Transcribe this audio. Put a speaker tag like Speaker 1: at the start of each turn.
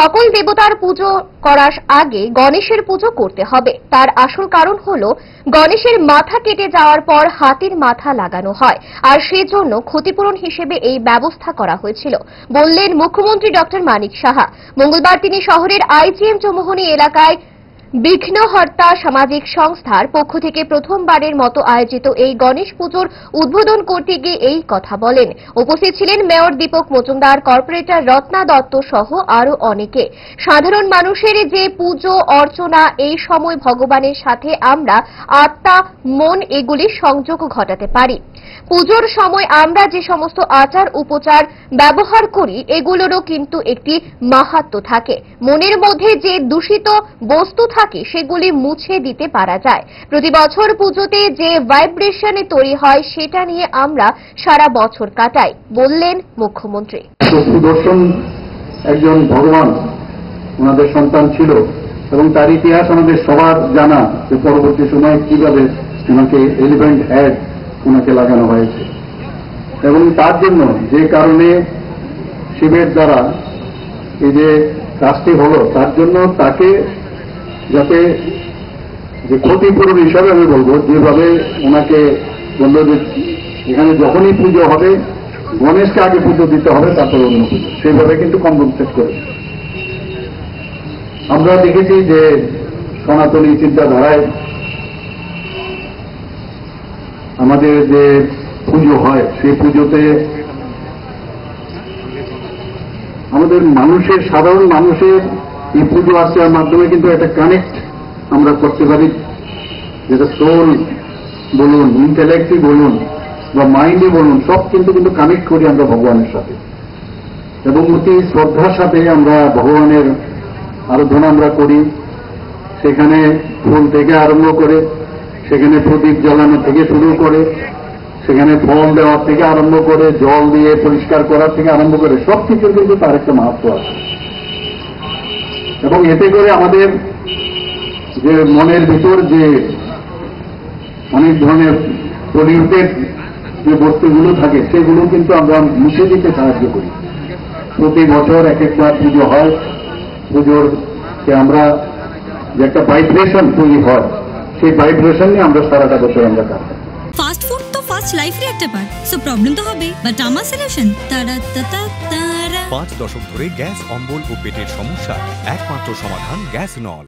Speaker 1: সকল দেবতার পুজো করার আগে গণেশের পুজো করতে হবে। তার আসল কারণ হলো গণেশের মাথা কেটে যাওয়ার পর হাতির মাথা লাগানো হয়, আর সেজন্য ক্ষতিপূরণ হিসেবে এই ব্যবস্থা করা হয়েছিল, বললেন মুখ্যমন্ত্রী ডক্টর মানিক সাহা। মঙ্গলবার তিনি শহরের আইজিএম চৌমুহনী এলাকায় বিঘ্নহর্তা সামাজিক সংস্থার পক্ষ থেকে প্রথমবারের মতো আয়োজিত এই গণেশ পুজোর উদ্বোধন করতে গিয়ে এই কথা বলেন। উপস্থিত ছিলেন মেয়র দীপক মজুমদার, কর্পোরেটর রত্না দত্ত সহ আরো অনেকে। সাধারণ মানুষের যে পুজো অর্চনা, এই সময় ভগবানের সাথে আমরা আত্মা, মন এগুলির সংযোগ ঘটাতে পারি। পুজোর সময় আমরা যে সমস্ত আচার উপচার ব্যবহার করি এগুলোরও কিন্তু একটি মাহাত্ম্য থাকে। মনের মধ্যে যে দূষিত বস্তু থাকে সেগুলি মুছে দিতে পারা যায়। প্রতি বছর পুজোতে যে ভাইব্রেশন তৈরি হয় সেটা নিয়ে আমরা সারা বছর কাটাই, বললেন মুখ্যমন্ত্রী।
Speaker 2: সুদর্শন একজন ভগবান ওনাদের সন্তান ছিল এবং তার ইতিহাস আমাদের সবার জানা, যে পরবর্তী সময়ে কিভাবে ওনাকে এলিফ্যান্ট হেড ওনাকে লাগানো হয়েছে এবং তার জন্য যে কারণে শিবের দ্বারা এই যে কাজটি হলো, তার জন্য তাকে যাতে যে ক্ষতিপূরণ হিসাবে আমি বলবো, যেভাবে ওনাকে বলল যে এখানে যখনই পুজো হবে গণেশকে আগে পুজো দিতে হবে, তারপর অন্য পুজো, সেইভাবে কিন্তু কম্পেনসেট করেছে। আমরা দেখেছি যে সনাতনী চিন্তাধারায় আমাদের যে পুজো হয় সেই পুজোতে আমাদের মানুষের, সাধারণ মানুষের এই পুজো আর্চার মাধ্যমে কিন্তু একটা কানেক্ট আমরা করতে পারি, যেটা সোল বলুন, ইন্টেলেক্টই বলুন বা মাইন্ডে বলুন, সব কিন্তু কানেক্ট করি আমরা ভগবানের সাথে এবং অতি শ্রদ্ধার সাথে আমরা ভগবানের আরাধনা আমরা করি। সেখানে ফুল থেকে আরম্ভ করে, সেখানে প্রদীপ জ্বালানো থেকে শুরু করে, সেখানে ফল দেওয়ার থেকে আরম্ভ করে, জল দিয়ে পরিষ্কার করার থেকে আরম্ভ করে সব কিছুর কিন্তু তার একটা মাহাত্ম্য আছে এবং এতে করে আমাদের যে মনের ভিতর যে অনেক ধরনের পলিউটেড যে বস্তুগুলো থাকে সেগুলো কিন্তু আমরা মুছে দিতে সাহায্য করি। প্রতি বছর এক একবার পুজো হয়, পুজোর আমরা যে একটা ভাইব্রেশন তৈরি হয়, সেই ভাইব্রেশন নিয়ে আমরা সারাটা বছর আমরা কাটাই।
Speaker 3: ফাস্ট ফুড তো ফাস্ট লাইফের একটা পার্ট, সো প্রবলেম তো হবে, বাট আমার সলিউশন তারা। 5 দশক ধরে গ্যাস, অম্বল ও পেটের সমস্যা একমাত্র সমাধান গ্যাস নল।